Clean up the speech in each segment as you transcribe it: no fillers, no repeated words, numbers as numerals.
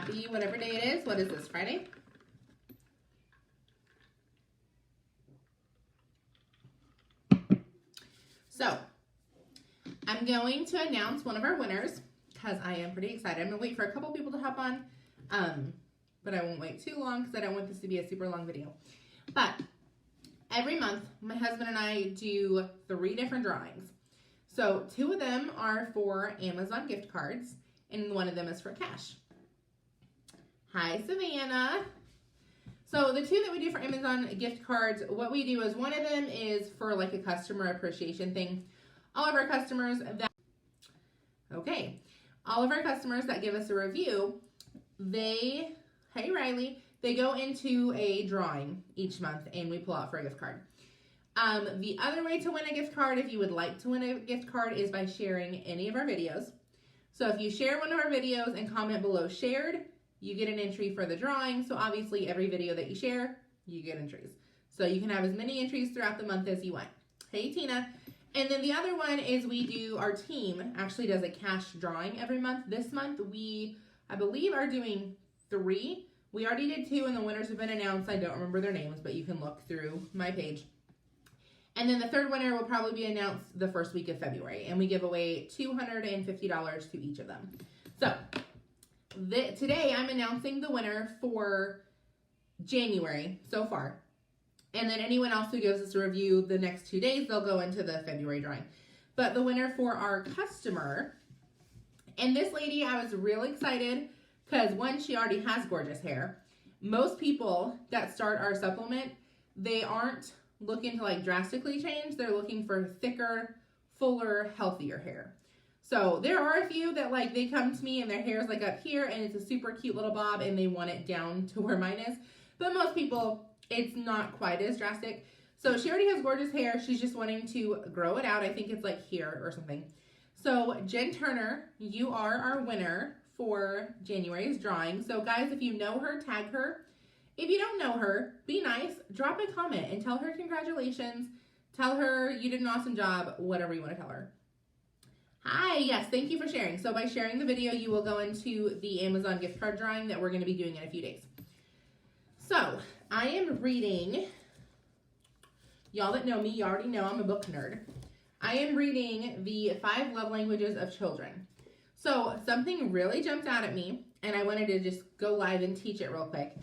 happy whatever day it is. What is this, Friday? So, I'm going to announce one of our winners because I am pretty excited. I'm going to wait for a couple people to hop on, but I won't wait too long because I don't want this to be a super long video. But every month, my husband and I do 3 different drawings. So 2 of them are for Amazon gift cards, and 1 of them is for cash. Hi, Savannah. So the 2 that we do for Amazon gift cards, what we do is one of them is for like a customer appreciation thing. All of our customers that give us a review, hey Riley, they go into a drawing each month and we pull out for a gift card. The other way to win a gift card, if you would like to win a gift card, is by sharing any of our videos. So if you share one of our videos and comment below shared, you get an entry for the drawing. So obviously every video that you share, you get entries. So you can have as many entries throughout the month as you want. Hey Tina. And then the other one is our team actually does a cash drawing every month. This month I believe are doing 3. We already did 2 and the winners have been announced. I don't remember their names, but you can look through my page. And then the 3rd winner will probably be announced the first week of February. And we give away $250 to each of them. So today I'm announcing the winner for January so far. And then anyone else who gives us a review the next 2 days, they'll go into the February drawing. But the winner for our customer, and this lady, I was real excited because 1, she already has gorgeous hair. Most people that start our supplement, they aren't looking to like drastically change. They're looking for thicker, fuller, healthier hair. So there are a few that like they come to me and their hair is like up here and it's a super cute little bob and they want it down to where mine is. But most people, it's not quite as drastic. So she already has gorgeous hair. She's just wanting to grow it out. I think it's like here or something. So Jen Turner, you are our winner for January's drawing. So guys, if you know her, tag her. If you don't know her, be nice, drop a comment and tell her congratulations. Tell her you did an awesome job, whatever you want to tell her. Hi, yes, thank you for sharing. So by sharing the video, you will go into the Amazon gift card drawing that we're going to be doing in a few days. So I am reading, y'all that know me, you already know I'm a book nerd. I am reading the 5 Love Languages of Children. So something really jumped out at me and I wanted to just go live and teach it real quick.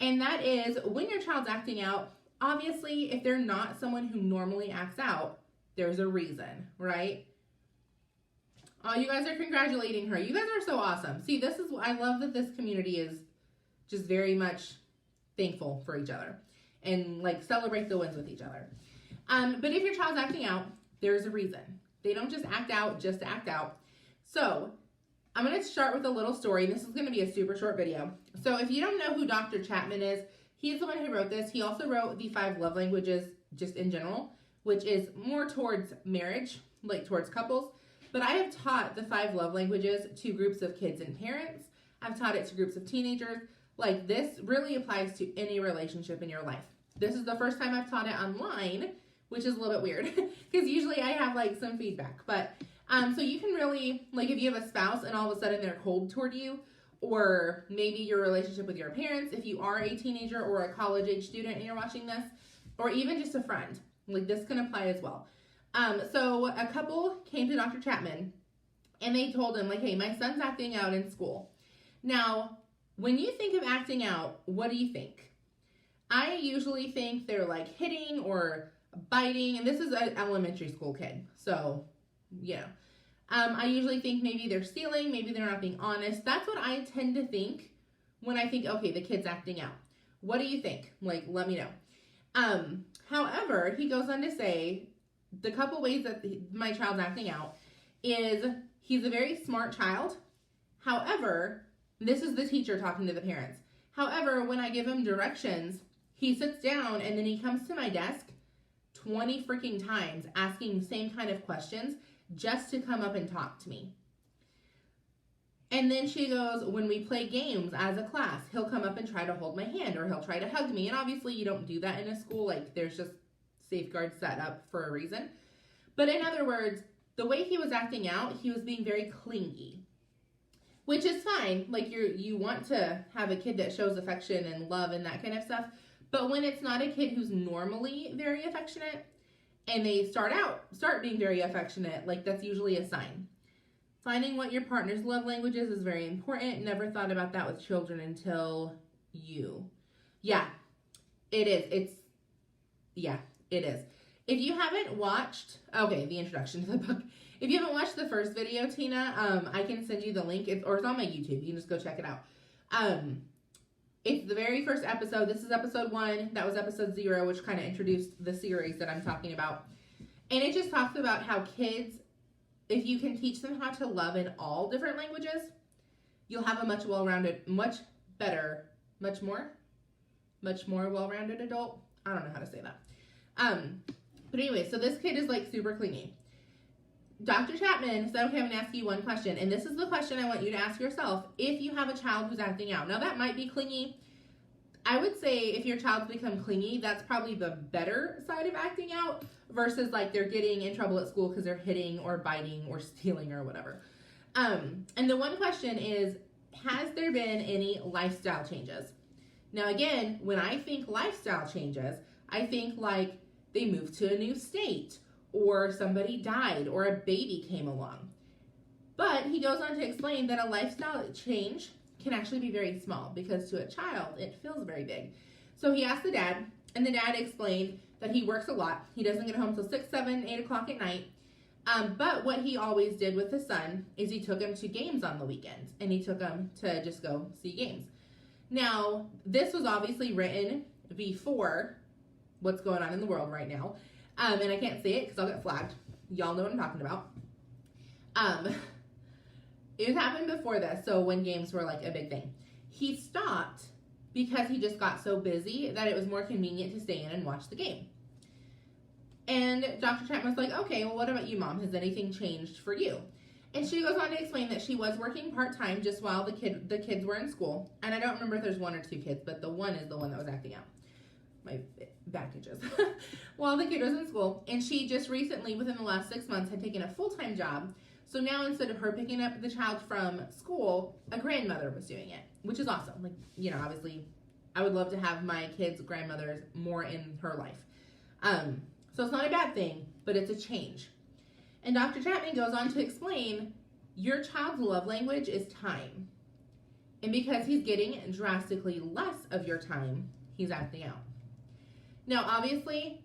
And that is when your child's acting out, obviously if they're not someone who normally acts out, there's a reason, right? Oh, you guys are congratulating her. You guys are so awesome. See, I love that this community is just very much thankful for each other and like celebrate the wins with each other. But if your child's acting out, there's a reason. They don't just act out just to act out. So I'm going to start with a little story. This is going to be a super short video. So if you don't know who Dr. Chapman is, he's the one who wrote this. He also wrote the 5 Love Languages just in general, which is more towards marriage, like towards couples. But I have taught the 5 Love Languages to groups of kids and parents. I've taught it to groups of teenagers. Like this really applies to any relationship in your life. This is the first time I've taught it online, which is a little bit weird because usually I have like some feedback. But so you can really, like if you have a spouse and all of a sudden they're cold toward you, or maybe your relationship with your parents, if you are a teenager or a college age student and you're watching this, or even just a friend, like this can apply as well. So a couple came to Dr. Chapman and they told him like, hey, my son's acting out in school. Now, when you think of acting out, what do you think? I usually think they're like hitting or biting, and this is an elementary school kid. So, yeah. I usually think maybe they're stealing, maybe they're not being honest. That's what I tend to think when I think, okay, the kid's acting out. What do you think? Like, let me know. However, he goes on to say, the couple ways that my child's acting out is he's a very smart child. However, this is the teacher talking to the parents. However, when I give him directions, he sits down and then he comes to my desk 20 freaking times asking the same kind of questions just to come up and talk to me. And then she goes, when we play games as a class, he'll come up and try to hold my hand or he'll try to hug me. And obviously you don't do that in a school. Like there's just safeguards set up for a reason. But in other words, the way he was acting out, he was being very clingy. which is fine. Like you want to have a kid that shows affection and love and that kind of stuff. But when it's not a kid who's normally very affectionate and they start being very affectionate, like that's usually a sign. Finding what your partner's love language is very important. Never thought about that with children until you. Yeah, it is. It is. If you haven't watched, the introduction to the book. If you haven't watched the first video, Tina, I can send you the link. It's on my YouTube. You can just go check it out. It's the very first episode. This is episode 1. That was episode 0, which kind of introduced the series that I'm talking about. And it just talks about how kids, if you can teach them how to love in all different languages, you'll have a much well-rounded, much more well-rounded adult. I don't know how to say that. But anyway, so this kid is like super clingy. Dr. Chapman said, okay, I'm going to ask you one question. And this is the question I want you to ask yourself if you have a child who's acting out. Now, that might be clingy. I would say if your child's become clingy, that's probably the better side of acting out versus like they're getting in trouble at school because they're hitting or biting or stealing or whatever. And the one question is, has there been any lifestyle changes? Now, again, when I think lifestyle changes, I think like they moved to a new state, or somebody died, or a baby came along. But he goes on to explain that a lifestyle change can actually be very small because to a child, it feels very big. So he asked the dad, and the dad explained that he works a lot. He doesn't get home till 6, 7, 8 o'clock at night. But what he always did with his son is he took him to games on the weekends, and he took him to just go see games. Now, this was obviously written before what's going on in the world right now. And I can't say it because I'll get flagged. Y'all know what I'm talking about. It happened before this, so when games were like a big thing. He stopped because he just got so busy that it was more convenient to stay in and watch the game. And Dr. Chapman was like, okay, well, what about you, Mom? Has anything changed for you? And she goes on to explain that she was working part-time just while the kids were in school. And I don't remember if there's 1 or 2 kids, but the one is the one that was acting out. My back itches. While the kid was in school. And she just recently, within the last 6 months, had taken a full-time job. So now instead of her picking up the child from school, a grandmother was doing it, which is awesome. Like, you know, obviously, I would love to have my kids' grandmothers more in her life. So it's not a bad thing, but it's a change. And Dr. Chapman goes on to explain, your child's love language is time. And because he's getting drastically less of your time, he's acting out. Now, obviously,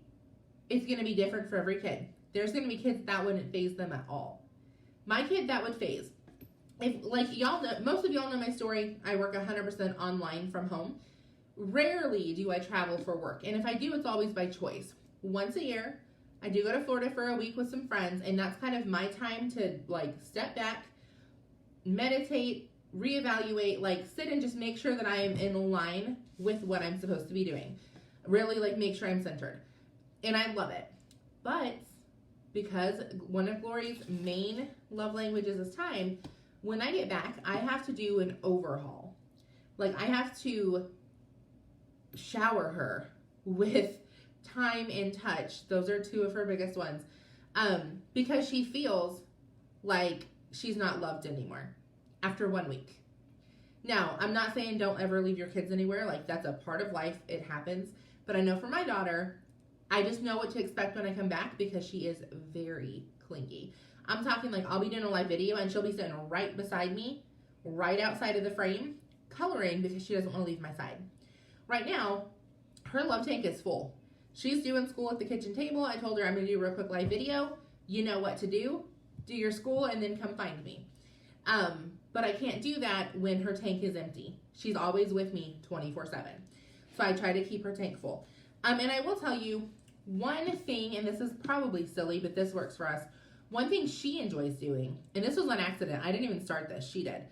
it's going to be different for every kid. There's going to be kids that wouldn't faze them at all. My kid, that would faze. If, like y'all know, most of y'all know my story. I work 100% online from home. Rarely do I travel for work. And if I do, it's always by choice. Once a year, I do go to Florida for a week with some friends, and that's kind of my time to like step back, meditate, reevaluate, like sit and just make sure that I am in line with what I'm supposed to be doing. Really like make sure I'm centered. And I love it. But because one of Glory's main love languages is time, when I get back, I have to do an overhaul. Like I have to shower her with time and touch. Those are 2 of her biggest ones. Because she feels like she's not loved anymore after 1 week. Now, I'm not saying don't ever leave your kids anywhere. Like that's a part of life. It happens. But I know for my daughter, I just know what to expect when I come back because she is very clingy. I'm talking like I'll be doing a live video and she'll be sitting right beside me, right outside of the frame, coloring because she doesn't want to leave my side. Right now, her love tank is full. She's doing school at the kitchen table. I told her I'm going to do a real quick live video. You know what to do. Do your school and then come find me. But I can't do that when her tank is empty. She's always with me 24/7. So I try to keep her tank full. And I will tell you one thing, and this is probably silly, but this works for us. One thing she enjoys doing, and this was on accident. I didn't even start this. She did.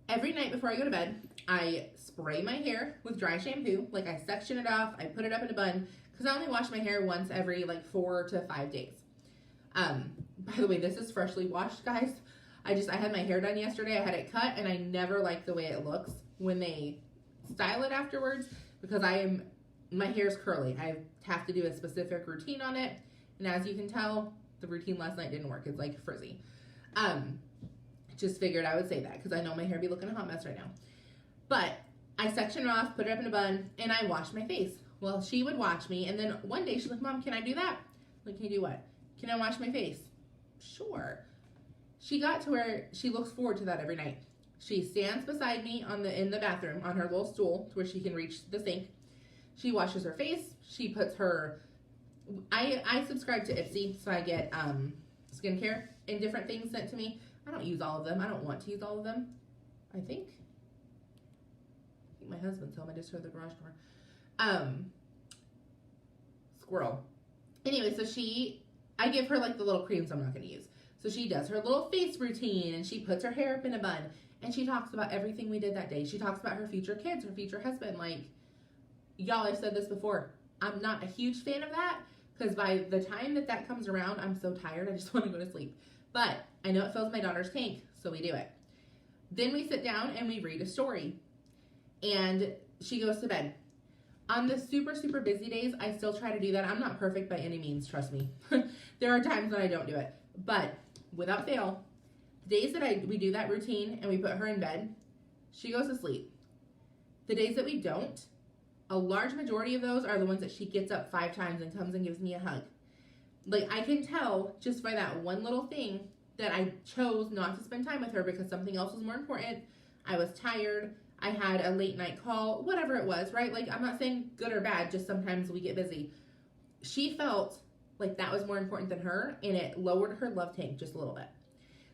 Every night before I go to bed, I spray my hair with dry shampoo. Like I section it off. I put it up in a bun because I only wash my hair once every like 4 to 5 days. By the way, this is freshly washed, guys. I had my hair done yesterday. I had it cut, and I never like the way it looks when they style it afterwards because my hair's curly. I have to do a specific routine on it, and as you can tell, the routine last night didn't work. It's like frizzy. Just figured I would say that because I know my hair be looking a hot mess right now. But I section it off, put it up in a bun, and I wash my face. Well, she would watch me, and then one day she's like, Mom, can I do that? I'm like, can you do what? Can I wash my face? Sure. She got to where she looks forward to that every night. She stands beside me in the bathroom on her little stool to where she can reach the sink. She washes her face. She puts her... I subscribe to Ipsy, so I get skincare and different things sent to me. I don't use all of them. I don't want to use all of them. I think my husband's home. I just heard the garage door. Squirrel. Anyway, so I give her like the little creams I'm not going to use. So she does her little face routine, and she puts her hair up in a bun, and she talks about everything we did that day. She talks about her future kids, her future husband. Like, y'all, I've said this before. I'm not a huge fan of that, because by the time that comes around, I'm so tired, I just want to go to sleep. But I know it fills my daughter's tank, so we do it. Then we sit down and we read a story, and she goes to bed. On the super, super busy days, I still try to do that. I'm not perfect by any means, trust me. There are times when I don't do it. But without fail, the days that we do that routine and we put her in bed, she goes to sleep. The days that we don't, a large majority of those are the ones that she gets up 5 times and comes and gives me a hug. Like, I can tell just by that one little thing that I chose not to spend time with her because something else was more important. I was tired. I had a late night call, whatever it was, right? Like, I'm not saying good or bad, just sometimes we get busy. She felt like that was more important than her, and it lowered her love tank just a little bit.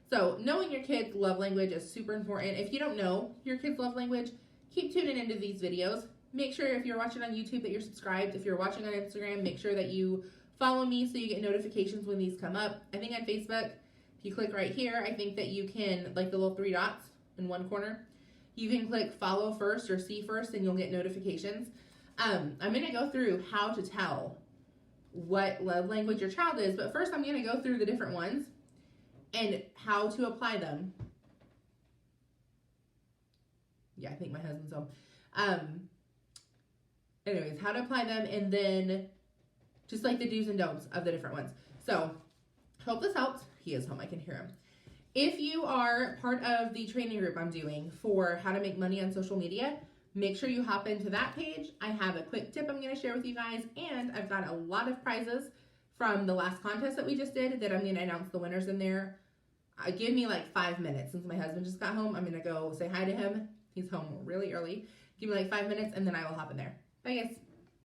So knowing your kid's love language is super important. If you don't know your kid's love language, keep tuning into these videos. Make sure if you're watching on YouTube that you're subscribed. If you're watching on Instagram, make sure that you follow me so you get notifications when these come up. I think on Facebook, if you click right here, I think that you can, like the little 3 dots in one corner, you can click follow first or see first and you'll get notifications. I'm going to go through how to tell what love language your child is, but first I'm going to go through the different ones and how to apply them. Yeah, I think my husband's home. Anyways, how to apply them, and then just like the do's and don'ts of the different ones. So, hope this helps. He is home. I can hear him. If you are part of the training group I'm doing for how to make money on social media, make sure you hop into that page. I have a quick tip I'm going to share with you guys, and I've got a lot of prizes from the last contest that we just did that I'm going to announce the winners in there. Give me like 5 minutes. Since my husband just got home, I'm going to go say hi to him. He's home really early. Give me like 5 minutes, and then I will hop in there. Bye, guys.